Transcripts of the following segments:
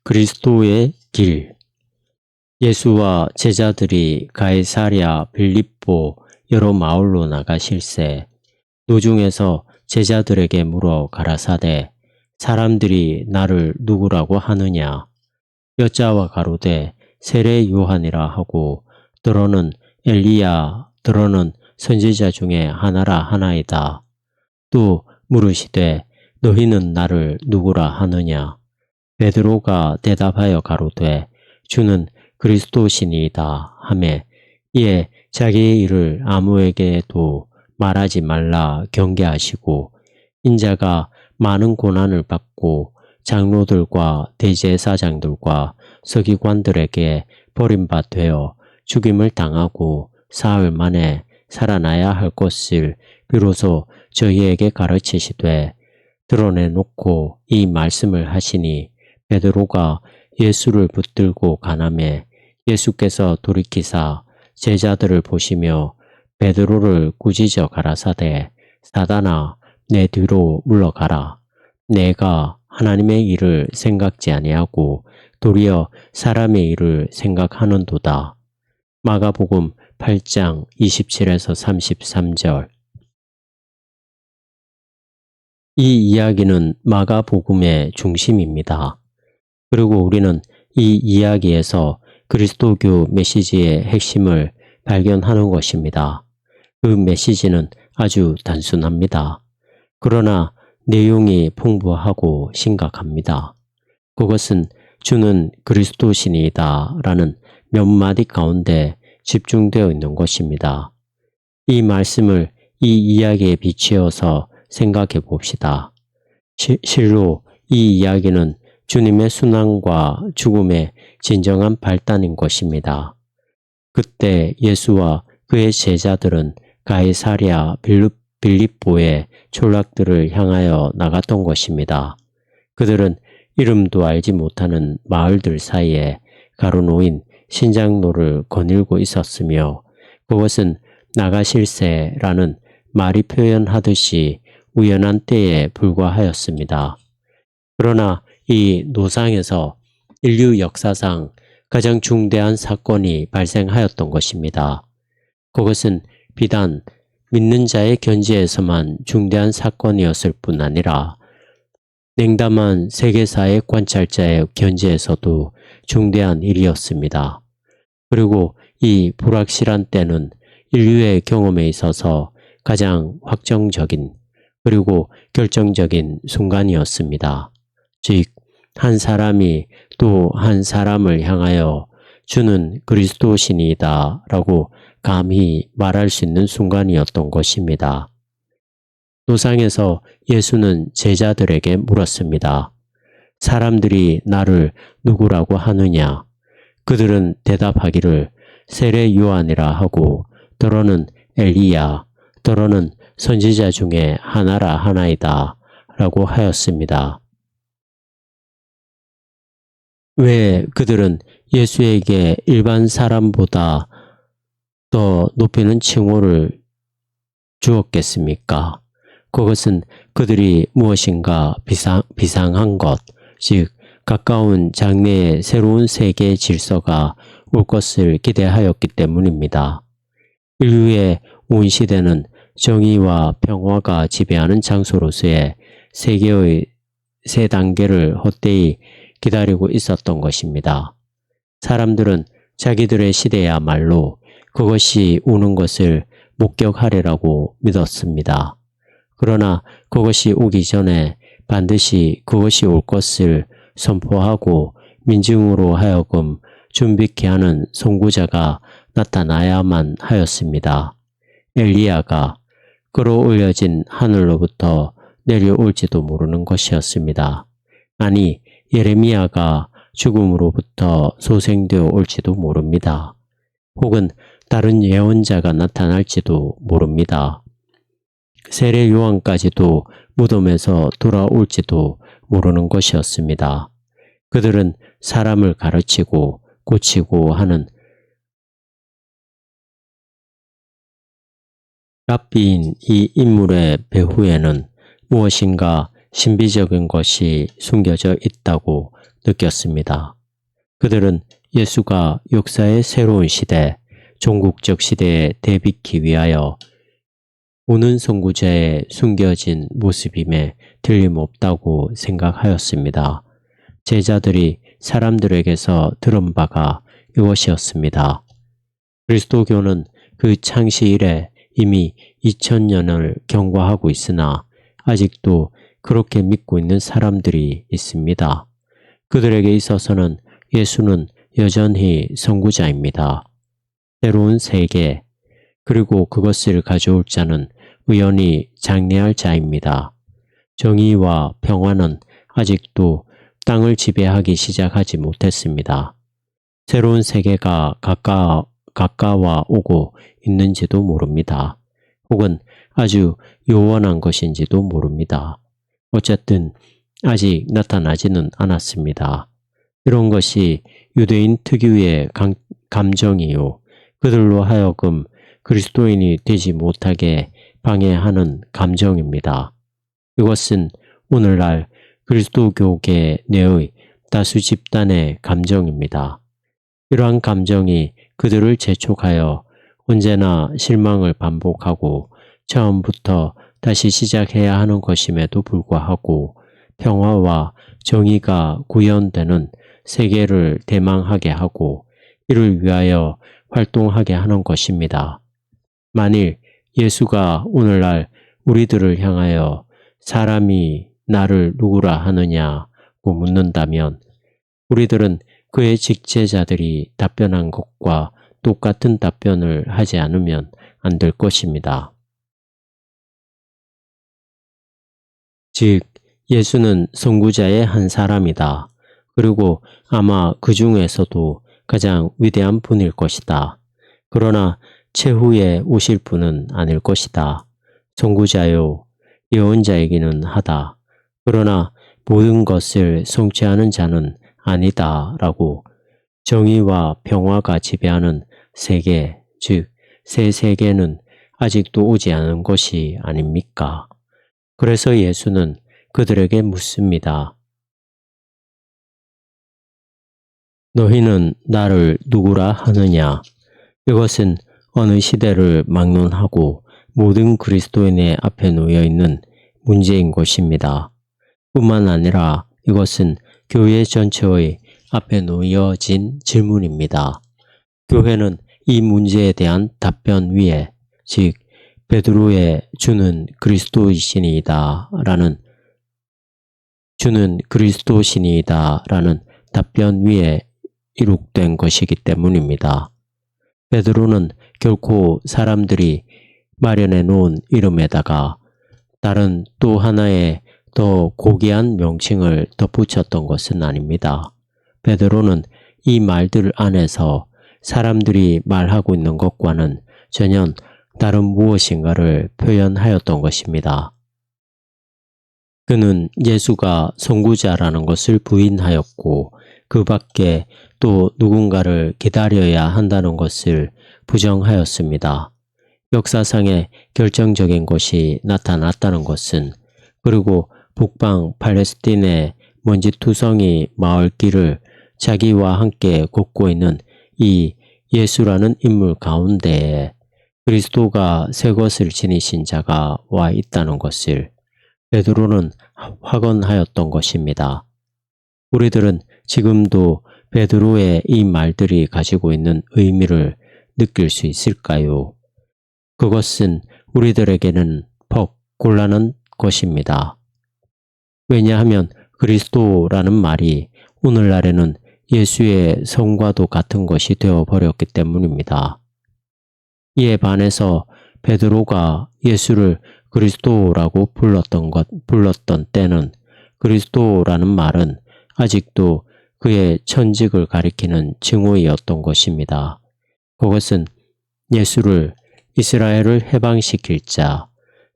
그리스도의 길. 예수와 제자들이 가이사랴 빌립보 여러 마을로 나가실새 노중에서 제자들에게 물어 가라사대 사람들이 나를 누구라고 하느냐. 여자와 가로되 세례 요한이라 하고 더러는 엘리야 더러는 선지자 중에 하나라 하나이다. 또 물으시되 너희는 나를 누구라 하느냐. 베드로가 대답하여 가로되 주는 그리스도시니이다 하매 이에 자기의 일을 아무에게도 말하지 말라 경계하시고 인자가 많은 고난을 받고 장로들과 대제사장들과 서기관들에게 버림받 되어 죽임을 당하고 사흘 만에 살아나야 할 것을 비로소 저희에게 가르치시되 드러내놓고 이 말씀을 하시니 베드로가 예수를 붙들고 가나매 예수께서 돌이키사 제자들을 보시며 베드로를 꾸짖어 가라사대 사단아 내 뒤로 물러가라. 내가 하나님의 일을 생각지 아니하고 도리어 사람의 일을 생각하는도다. 마가복음 8장 27에서 33절. 이 이야기는 마가복음의 중심입니다. 그리고 우리는 이 이야기에서 그리스도교 메시지의 핵심을 발견하는 것입니다. 그 메시지는 아주 단순합니다. 그러나 내용이 풍부하고 심각합니다. 그것은 주는 그리스도시니이다 라는 몇 마디 가운데 집중되어 있는 것입니다. 이 말씀을 이 이야기에 비추어서 생각해 봅시다. 실로 이 이야기는 주님의 순환과 죽음의 진정한 발단인 것입니다. 그때 예수와 그의 제자들은 가이사랴 빌립보의 촌락들을 향하여 나갔던 것입니다. 그들은 이름도 알지 못하는 마을들 사이에 가로놓인 신장로를 거닐고 있었으며 그것은 나가실새라는 말이 표현하듯이 우연한 때에 불과하였습니다. 그러나 이 노상에서 인류 역사상 가장 중대한 사건이 발생하였던 것입니다. 그것은 비단 믿는 자의 견지에서만 중대한 사건이었을 뿐 아니라 냉담한 세계사의 관찰자의 견지에서도 중대한 일이었습니다. 그리고 이 불확실한 때는 인류의 경험에 있어서 가장 확정적인 그리고 결정적인 순간이었습니다. 즉, 한 사람이 또 한 사람을 향하여 주는 그리스도시니이다 라고 감히 말할 수 있는 순간이었던 것입니다. 노상에서 예수는 제자들에게 물었습니다. 사람들이 나를 누구라고 하느냐? 그들은 대답하기를 세례 요한이라 하고 더러는 엘리야, 더러는 선지자 중에 하나라 하나이다 라고 하였습니다. 왜 그들은 예수에게 일반 사람보다 더 높이는 칭호를 주었겠습니까? 그것은 그들이 무엇인가 비상한 것, 즉 가까운 장래의 새로운 세계의 질서가 올 것을 기대하였기 때문입니다. 인류의 온 시대는 정의와 평화가 지배하는 장소로서의 세계의 세 단계를 헛되이 기다리고 있었던 것입니다. 사람들은 자기들의 시대야말로 그것이 오는 것을 목격하리라고 믿었습니다. 그러나 그것이 오기 전에 반드시 그것이 올 것을 선포하고 민중으로 하여금 준비케 하는 선구자가 나타나야만 하였습니다. 엘리야가 끌어올려진 하늘로부터 내려올지도 모르는 것이었습니다. 아니, 예레미야가 죽음으로부터 소생되어 올지도 모릅니다. 혹은 다른 예언자가 나타날지도 모릅니다. 세례 요한까지도 무덤에서 돌아올지도 모르는 것이었습니다. 그들은 사람을 가르치고 고치고 하는 랍비인 이 인물의 배후에는 무엇인가 신비적인 것이 숨겨져 있다고 느꼈습니다. 그들은 예수가 역사의 새로운 시대, 종국적 시대에 대비하기 위하여 오는 선구자의 숨겨진 모습임에 틀림없다고 생각하였습니다. 제자들이 사람들에게서 들은 바가 이것이었습니다. 그리스도교는 그 창시 이래 이미 2000년을 경과하고 있으나 아직도 그렇게 믿고 있는 사람들이 있습니다. 그들에게 있어서는 예수는 여전히 선구자입니다. 새로운 세계, 그리고 그것을 가져올 자는 의연히 장래할 자입니다. 정의와 평화는 아직도 땅을 지배하기 시작하지 못했습니다. 새로운 세계가 가까워 오고 있는지도 모릅니다. 혹은 아주 요원한 것인지도 모릅니다. 어쨌든 아직 나타나지는 않았습니다. 이런 것이 유대인 특유의 감정이요. 그들로 하여금 그리스도인이 되지 못하게 방해하는 감정입니다. 이것은 오늘날 그리스도교계 내의 다수 집단의 감정입니다. 이러한 감정이 그들을 재촉하여 언제나 실망을 반복하고 처음부터 다시 시작해야 하는 것임에도 불구하고 평화와 정의가 구현되는 세계를 대망하게 하고 이를 위하여 활동하게 하는 것입니다. 만일 예수가 오늘날 우리들을 향하여 사람이 나를 누구라 하느냐고 묻는다면 우리들은 그의 직제자들이 답변한 것과 똑같은 답변을 하지 않으면 안 될 것입니다. 즉, 예수는 선구자의 한 사람이다. 그리고 아마 그 중에서도 가장 위대한 분일 것이다. 그러나 최후에 오실 분은 아닐 것이다. 선구자요, 예언자이기는 하다. 그러나 모든 것을 성취하는 자는 아니다 라고 정의와 평화가 지배하는 세계, 즉 새 세계는 아직도 오지 않은 것이 아닙니까? 그래서 예수는 그들에게 묻습니다. 너희는 나를 누구라 하느냐? 이것은 어느 시대를 막론하고 모든 그리스도인의 앞에 놓여 있는 문제인 것입니다. 뿐만 아니라 이것은 교회 전체의 앞에 놓여진 질문입니다. 교회는 이 문제에 대한 답변 위에, 즉 베드로의 주는 그리스도이시니이다 라는 답변 위에 이룩된 것이기 때문입니다. 베드로는 결코 사람들이 마련해 놓은 이름에다가 다른 또 하나의 더 고귀한 명칭을 덧붙였던 것은 아닙니다. 베드로는 이 말들 안에서 사람들이 말하고 있는 것과는 전혀 다른 무엇인가를 표현하였던 것입니다. 그는 예수가 선구자라는 것을 부인하였고 그 밖에 또 누군가를 기다려야 한다는 것을 부정하였습니다. 역사상의 결정적인 것이 나타났다는 것은 그리고 북방 팔레스틴의 먼지투성이 마을길을 자기와 함께 걷고 있는 이 예수라는 인물 가운데에 그리스도가 새 것을 지니신 자가 와 있다는 것을 베드로는 확언하였던 것입니다. 우리들은 지금도 베드로의 이 말들이 가지고 있는 의미를 느낄 수 있을까요? 그것은 우리들에게는 퍽 곤란한 것입니다. 왜냐하면 그리스도라는 말이 오늘날에는 예수의 성과도 같은 것이 되어버렸기 때문입니다. 이에 반해서 베드로가 예수를 그리스도라고 불렀던 때는 그리스도라는 말은 아직도 그의 천직을 가리키는 칭호이었던 것입니다. 그것은 예수를 이스라엘을 해방시킬 자,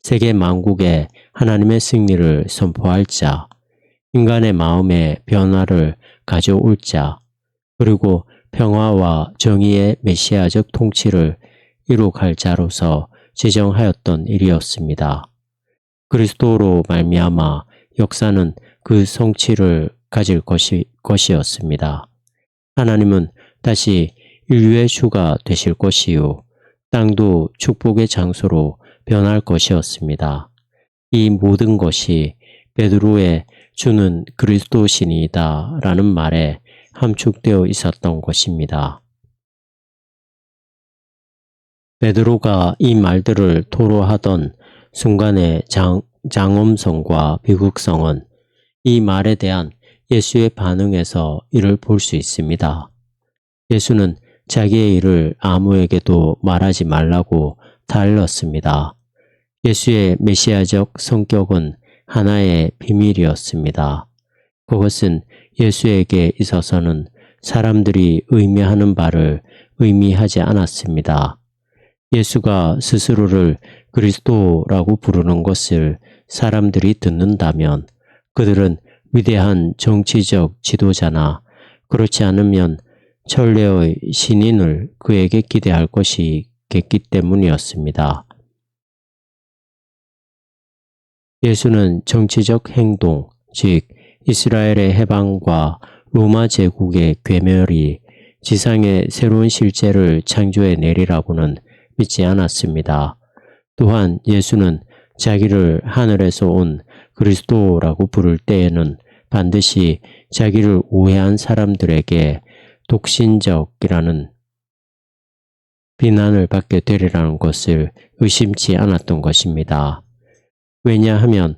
세계 만국에 하나님의 승리를 선포할 자, 인간의 마음의 변화를 가져올 자, 그리고 평화와 정의의 메시아적 통치를 이룩할 자로서 지정하였던 일이었습니다. 그리스도로 말미암아 역사는 그 성취를 가질 것이었습니다. 하나님은 다시 인류의 주가 되실 것이요. 땅도 축복의 장소로 변할 것이었습니다. 이 모든 것이 베드로의 주는 그리스도시니이다 라는 말에 함축되어 있었던 것입니다. 베드로가 이 말들을 토로하던 순간의 장엄성과 비극성은 이 말에 대한 예수의 반응에서 이를 볼 수 있습니다. 예수는 자기의 일을 아무에게도 말하지 말라고 다알렸습니다. 예수의 메시아적 성격은 하나의 비밀이었습니다. 그것은 예수에게 있어서는 사람들이 의미하는 바를 의미하지 않았습니다. 예수가 스스로를 그리스도라고 부르는 것을 사람들이 듣는다면 그들은 위대한 정치적 지도자나 그렇지 않으면 천례의 신인을 그에게 기대할 것이겠기 때문이었습니다. 예수는 정치적 행동, 즉 이스라엘의 해방과 로마 제국의 괴멸이 지상의 새로운 실제를 창조해 내리라고는 믿지 않았습니다. 또한 예수는 자기를 하늘에서 온 그리스도라고 부를 때에는 반드시 자기를 오해한 사람들에게 독신적이라는 비난을 받게 되리라는 것을 의심치 않았던 것입니다. 왜냐하면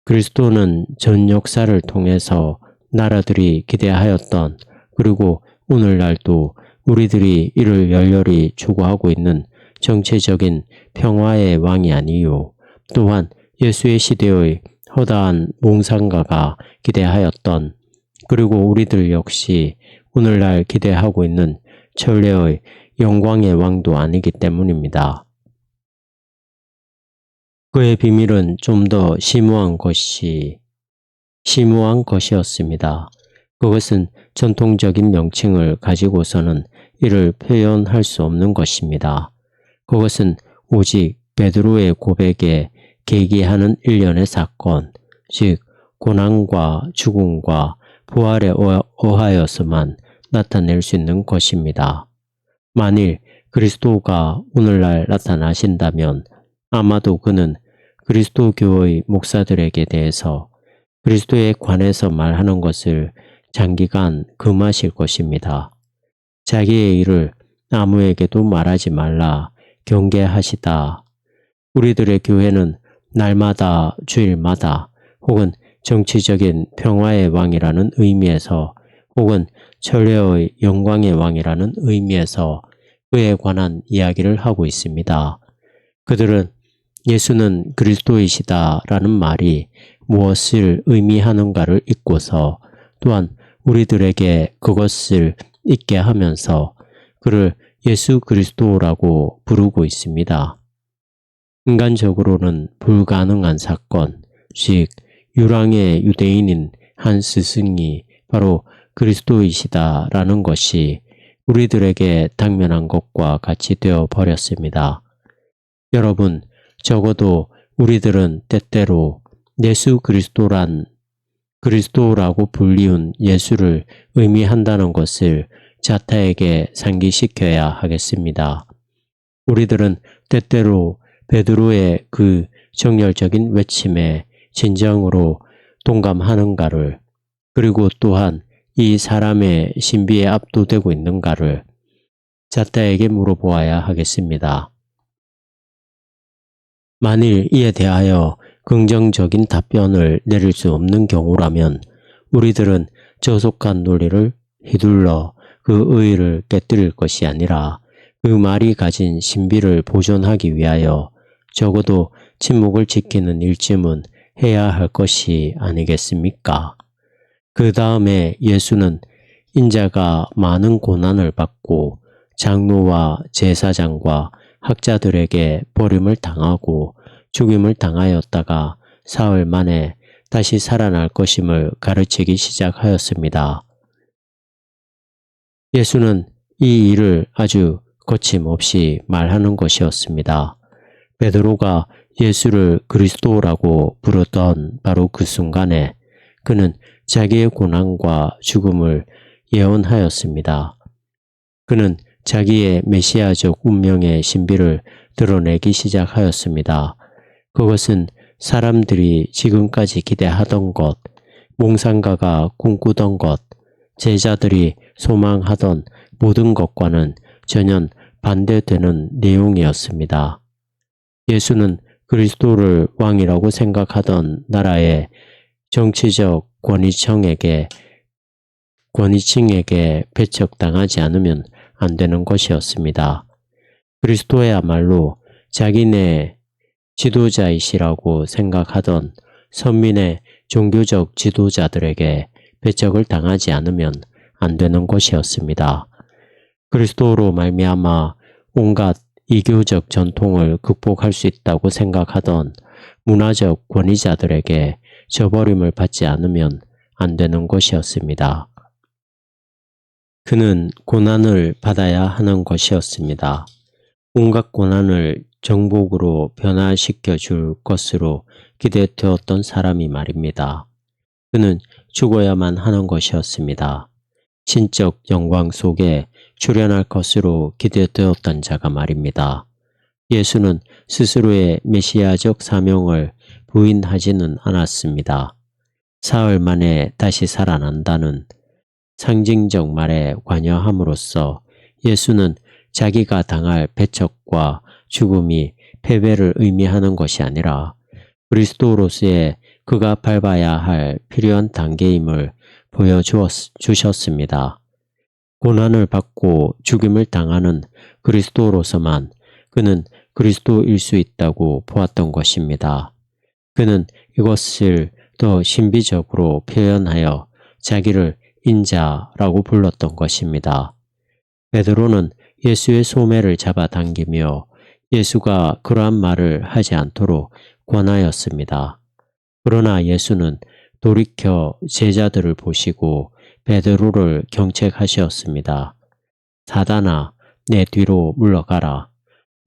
그리스도는 전 역사를 통해서 나라들이 기대하였던 그리고 오늘날도 우리들이 이를 열렬히 추구하고 있는 정체적인 평화의 왕이 아니요. 또한 예수의 시대의 허다한 몽상가가 기대하였던 그리고 우리들 역시 오늘날 기대하고 있는 천례의 영광의 왕도 아니기 때문입니다. 그의 비밀은 좀 더 심오한 것이었습니다. 그것은 전통적인 명칭을 가지고서는 이를 표현할 수 없는 것입니다. 그것은 오직 베드로의 고백에 계기하는 일련의 사건, 즉 고난과 죽음과 부활에 의하여서만 나타낼 수 있는 것입니다. 만일 그리스도가 오늘날 나타나신다면 아마도 그는 그리스도교의 목사들에게 대해서 그리스도에 관해서 말하는 것을 장기간 금하실 것입니다. 자기의 일을 아무에게도 말하지 말라 경계하시다. 우리들의 교회는 날마다 주일마다 혹은 정치적인 평화의 왕이라는 의미에서 혹은 천례의 영광의 왕이라는 의미에서 그에 관한 이야기를 하고 있습니다. 그들은 예수는 그리스도이시다라는 말이 무엇을 의미하는가를 잊고서 또한 우리들에게 그것을 잊게 하면서 그를 예수 그리스도라고 부르고 있습니다. 인간적으로는 불가능한 사건, 즉 유랑의 유대인인 한 스승이 바로 그리스도이시다라는 것이 우리들에게 당면한 것과 같이 되어 버렸습니다. 여러분, 적어도 우리들은 때때로 예수 그리스도라고 불리운 예수를 의미한다는 것을 자타에게 상기시켜야 하겠습니다. 우리들은 때때로 베드로의 그 정열적인 외침에 진정으로 동감하는가를 그리고 또한 이 사람의 신비에 압도되고 있는가를 자타에게 물어보아야 하겠습니다. 만일 이에 대하여 긍정적인 답변을 내릴 수 없는 경우라면 우리들은 저속한 논리를 휘둘러 그 의의를 깨뜨릴 것이 아니라 그 말이 가진 신비를 보존하기 위하여 적어도 침묵을 지키는 일쯤은 해야 할 것이 아니겠습니까? 그 다음에 예수는 인자가 많은 고난을 받고 장로와 제사장과 학자들에게 버림을 당하고 죽임을 당하였다가 사흘 만에 다시 살아날 것임을 가르치기 시작하였습니다. 예수는 이 일을 아주 거침없이 말하는 것이었습니다. 베드로가 예수를 그리스도라고 부르던 바로 그 순간에 그는 자기의 고난과 죽음을 예언하였습니다. 그는 자기의 메시아적 운명의 신비를 드러내기 시작하였습니다. 그것은 사람들이 지금까지 기대하던 것, 몽상가가 꿈꾸던 것, 제자들이 소망하던 모든 것과는 전혀 반대되는 내용이었습니다. 예수는 그리스도를 왕이라고 생각하던 나라의 정치적 권위층에게 배척당하지 않으면 안 되는 것이었습니다. 그리스도야말로 자기네 지도자이시라고 생각하던 선민의 종교적 지도자들에게 배척을 당하지 않으면 안 되는 것이었습니다. 그리스도로 말미암아 온갖 이교적 전통을 극복할 수 있다고 생각하던 문화적 권위자들에게 저버림을 받지 않으면 안 되는 것이었습니다. 그는 고난을 받아야 하는 것이었습니다. 온갖 고난을 정복으로 변화시켜 줄 것으로 기대되었던 사람이 말입니다. 그는 죽어야만 하는 것이었습니다. 신적 영광 속에 출현할 것으로 기대되었던 자가 말입니다. 예수는 스스로의 메시아적 사명을 부인하지는 않았습니다. 사흘 만에 다시 살아난다는 상징적 말에 관여함으로써 예수는 자기가 당할 배척과 죽음이 패배를 의미하는 것이 아니라 그리스도로서의 그가 밟아야 할 필요한 단계임을 보여주셨습니다. 고난을 받고 죽임을 당하는 그리스도로서만 그는 그리스도일 수 있다고 보았던 것입니다. 그는 이것을 더 신비적으로 표현하여 자기를 인자라고 불렀던 것입니다. 베드로는 예수의 소매를 잡아당기며 예수가 그러한 말을 하지 않도록 권하였습니다. 그러나 예수는 돌이켜 제자들을 보시고 베드로를 경책하셨습니다. 사단아, 내 뒤로 물러가라.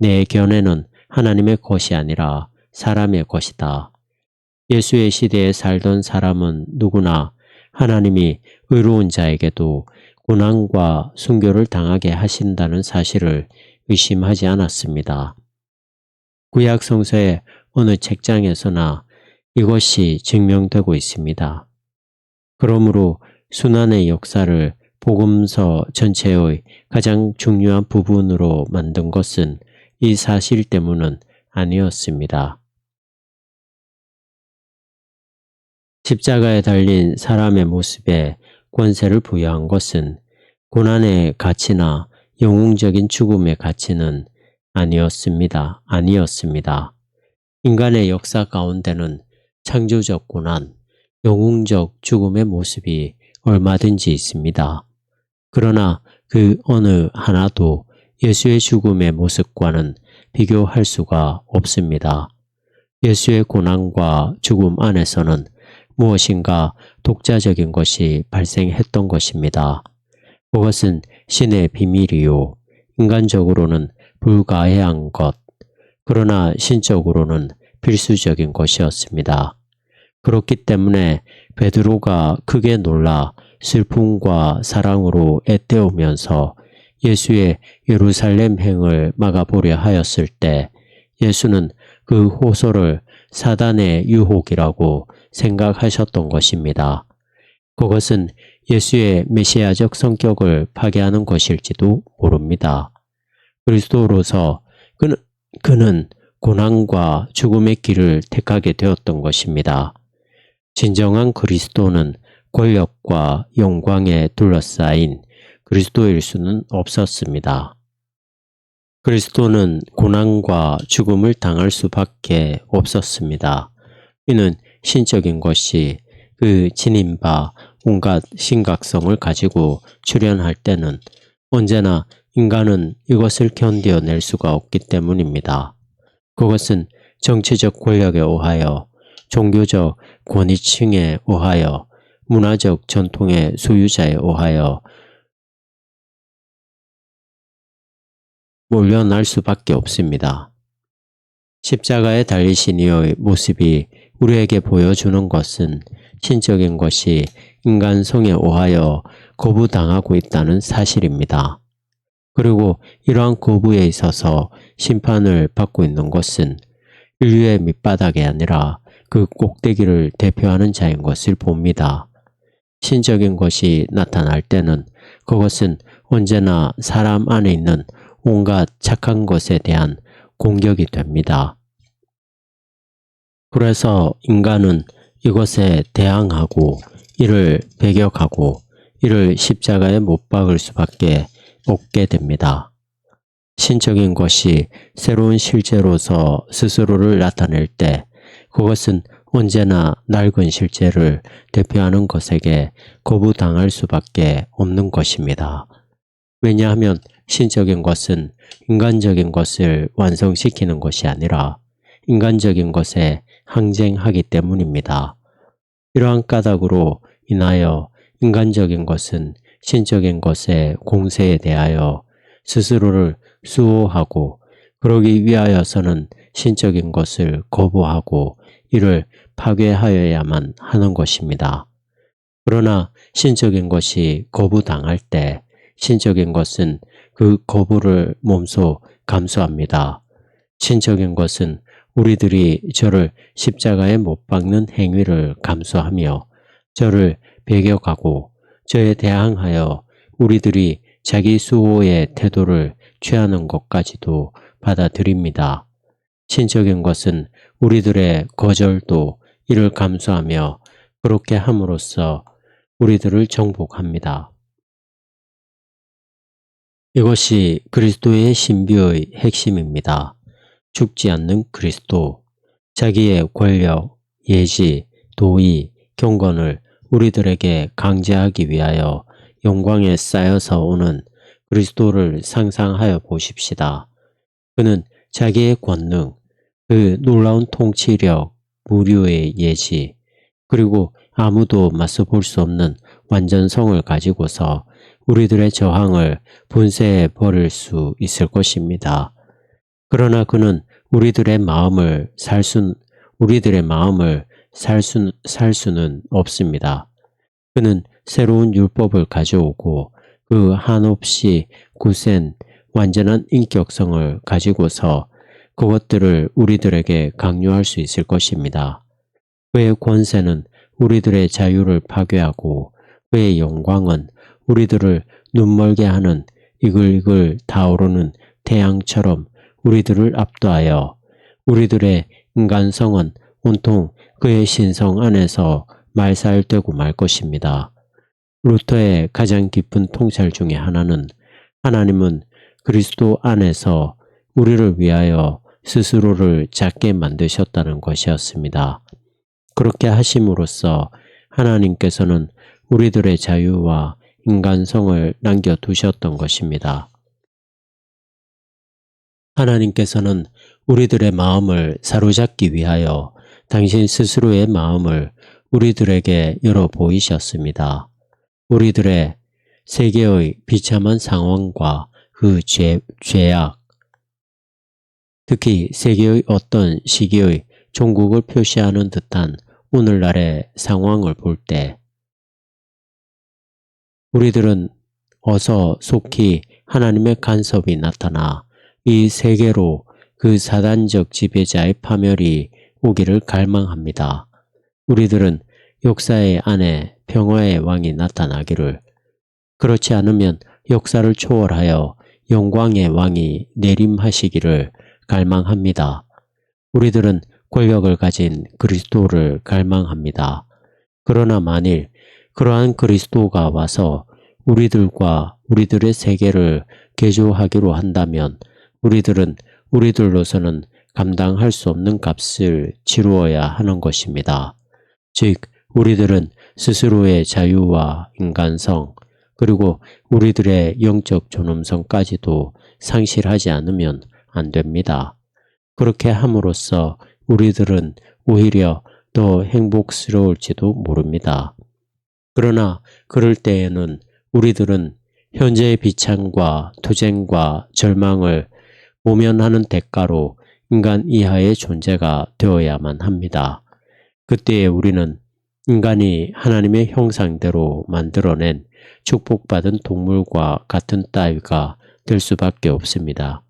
내 견해는 하나님의 것이 아니라 사람의 것이다. 예수의 시대에 살던 사람은 누구나 하나님이 의로운 자에게도 고난과 순교를 당하게 하신다는 사실을 의심하지 않았습니다. 구약 성서의 어느 책장에서나 이것이 증명되고 있습니다. 그러므로 순환의 역사를 복음서 전체의 가장 중요한 부분으로 만든 것은 이 사실 때문은 아니었습니다. 십자가에 달린 사람의 모습에 권세를 부여한 것은 고난의 가치나 영웅적인 죽음의 가치는 아니었습니다. 인간의 역사 가운데는 창조적 고난, 영웅적 죽음의 모습이 얼마든지 있습니다. 그러나 그 어느 하나도 예수의 죽음의 모습과는 비교할 수가 없습니다. 예수의 고난과 죽음 안에서는 무엇인가 독자적인 것이 발생했던 것입니다. 그것은 신의 비밀이요. 인간적으로는 불가해한 것, 그러나 신적으로는 필수적인 것이었습니다. 그렇기 때문에 베드로가 크게 놀라 슬픔과 사랑으로 애태우면서 예수의 예루살렘 행을 막아보려 하였을 때 예수는 그 호소를 사단의 유혹이라고 생각하셨던 것입니다. 그것은 예수의 메시아적 성격을 파괴하는 것일지도 모릅니다. 그리스도로서 그는 고난과 죽음의 길을 택하게 되었던 것입니다. 진정한 그리스도는 권력과 영광에 둘러싸인 그리스도일 수는 없었습니다. 그리스도는 고난과 죽음을 당할 수밖에 없었습니다. 이는 신적인 것이 그 지닌 바 온갖 심각성을 가지고 출현할 때는 언제나 인간은 이것을 견뎌낼 수가 없기 때문입니다. 그것은 정치적 권력에 의하여, 종교적 권위층에 의하여, 문화적 전통의 소유자에 의하여 몰려날 수밖에 없습니다. 십자가에 달리신 이의 모습이 우리에게 보여주는 것은 신적인 것이 인간성에 의하여 거부당하고 있다는 사실입니다. 그리고 이러한 거부에 있어서 심판을 받고 있는 것은 인류의 밑바닥이 아니라 그 꼭대기를 대표하는 자인 것을 봅니다. 신적인 것이 나타날 때는 그것은 언제나 사람 안에 있는 온갖 착한 것에 대한 공격이 됩니다. 그래서 인간은 이것에 대항하고 이를 배격하고 이를 십자가에 못 박을 수밖에 없게 됩니다. 신적인 것이 새로운 실제로서 스스로를 나타낼 때 그것은 언제나 낡은 실제를 대표하는 것에게 거부당할 수밖에 없는 것입니다. 왜냐하면 신적인 것은 인간적인 것을 완성시키는 것이 아니라 인간적인 것에 항쟁하기 때문입니다. 이러한 까닭으로 인하여 인간적인 것은 신적인 것의 공세에 대하여 스스로를 수호하고 그러기 위하여서는 신적인 것을 거부하고 이를 파괴하여야만 하는 것입니다. 그러나 신적인 것이 거부당할 때 신적인 것은 그 거부를 몸소 감수합니다. 신적인 것은 우리들이 저를 십자가에 못 박는 행위를 감수하며 저를 배격하고 저에 대항하여 우리들이 자기 수호의 태도를 취하는 것까지도 받아들입니다. 신적인 것은 우리들의 거절도 이를 감수하며 그렇게 함으로써 우리들을 정복합니다. 이것이 그리스도의 신비의 핵심입니다. 죽지 않는 그리스도, 자기의 권력, 예지, 도의, 경건을 우리들에게 강제하기 위하여 영광에 쌓여서 오는 그리스도를 상상하여 보십시다. 그는 자기의 권능, 그 놀라운 통치력, 무료의 예지, 그리고 아무도 맞서볼 수 없는 완전성을 가지고서 우리들의 저항을 분쇄해 버릴 수 있을 것입니다. 그러나 그는 우리들의 마음을 살 수는 없습니다. 그는 새로운 율법을 가져오고 그 한없이 굳센 완전한 인격성을 가지고서 그것들을 우리들에게 강요할 수 있을 것입니다. 그의 권세는 우리들의 자유를 파괴하고 그의 영광은 우리들을 눈멀게 하는 이글이글 타오르는 태양처럼 우리들을 압도하여 우리들의 인간성은 온통 그의 신성 안에서 말살되고 말 것입니다. 루터의 가장 깊은 통찰 중에 하나는 하나님은 그리스도 안에서 우리를 위하여 스스로를 작게 만드셨다는 것이었습니다. 그렇게 하심으로써 하나님께서는 우리들의 자유와 인간성을 남겨두셨던 것입니다. 하나님께서는 우리들의 마음을 사로잡기 위하여 당신 스스로의 마음을 우리들에게 열어 보이셨습니다. 우리들의 세계의 비참한 상황과 그 죄악, 특히 세계의 어떤 시기의 종국을 표시하는 듯한 오늘날의 상황을 볼 때 우리들은 어서 속히 하나님의 간섭이 나타나 이 세계로 그 사단적 지배자의 파멸이 오기를 갈망합니다. 우리들은 역사의 안에 평화의 왕이 나타나기를, 그렇지 않으면 역사를 초월하여 영광의 왕이 내림하시기를 갈망합니다. 우리들은 권력을 가진 그리스도를 갈망합니다. 그러나 만일 그러한 그리스도가 와서 우리들과 우리들의 세계를 개조하기로 한다면 우리들은 우리들로서는 감당할 수 없는 값을 치루어야 하는 것입니다. 즉, 우리들은 스스로의 자유와 인간성, 그리고 우리들의 영적 존엄성까지도 상실하지 않으면 안 됩니다. 그렇게 함으로써 우리들은 오히려 더 행복스러울지도 모릅니다. 그러나 그럴 때에는 우리들은 현재의 비참과 투쟁과 절망을 모면하는 대가로 인간 이하의 존재가 되어야만 합니다. 그때에 우리는 인간이 하나님의 형상대로 만들어낸 축복받은 동물과 같은 따위가 될 수밖에 없습니다.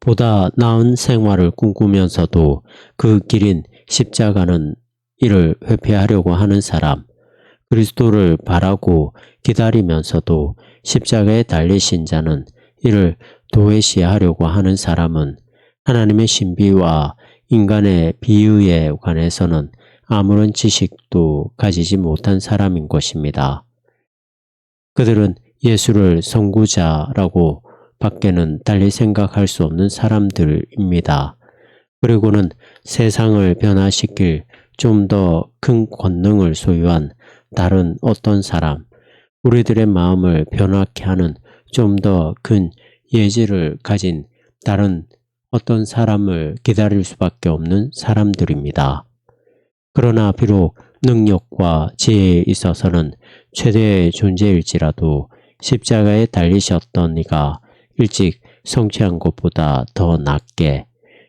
보다 나은 생활을 꿈꾸면서도 그 길인 십자가는 이를 회피하려고 하는 사람, 그리스도를 바라고 기다리면서도 십자가에 달리신 자는 이를 도외시하려고 하는 사람은 하나님의 신비와 인간의 비유에 관해서는 아무런 지식도 가지지 못한 사람인 것입니다. 그들은 예수를 선구자라고 밖에는 달리 생각할 수 없는 사람들입니다. 그리고는 세상을 변화시킬 좀 더 큰 권능을 소유한 다른 어떤 사람, 우리들의 마음을 변화케 하는 좀 더 큰 예지를 가진 다른 어떤 사람을 기다릴 수밖에 없는 사람들입니다. 그러나 비록 능력과 지혜에 있어서는 최대의 존재일지라도 십자가에 달리셨던 이가 일찍 성취한 것보다 더 낮게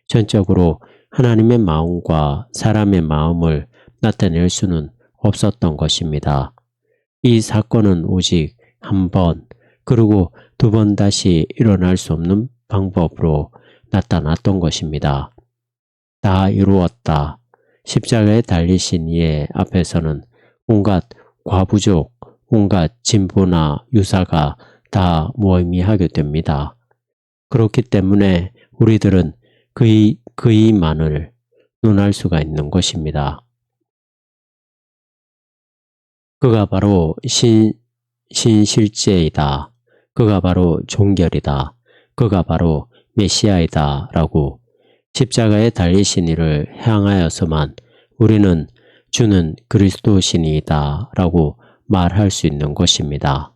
전적으로 하나님의 마음과 사람의 마음을 나타낼 수는 없었던 것입니다. 이 사건은 오직 한 번, 그리고 두 번 다시 일어날 수 없는 방법으로 나타났던 것입니다. 다 이루었다. 십자가에 달리신 이의 앞에서는 온갖 과부족, 온갖 진보나 유사가 다 무의미하게 됩니다. 그렇기 때문에 우리들은 그이만을 논할 수가 있는 것입니다. 그가 바로 신실제이다. 그가 바로 종결이다. 그가 바로 메시아이다 라고 십자가에 달리신 이를 향하여서만 우리는 주는 그리스도신이다 라고 말할 수 있는 것입니다.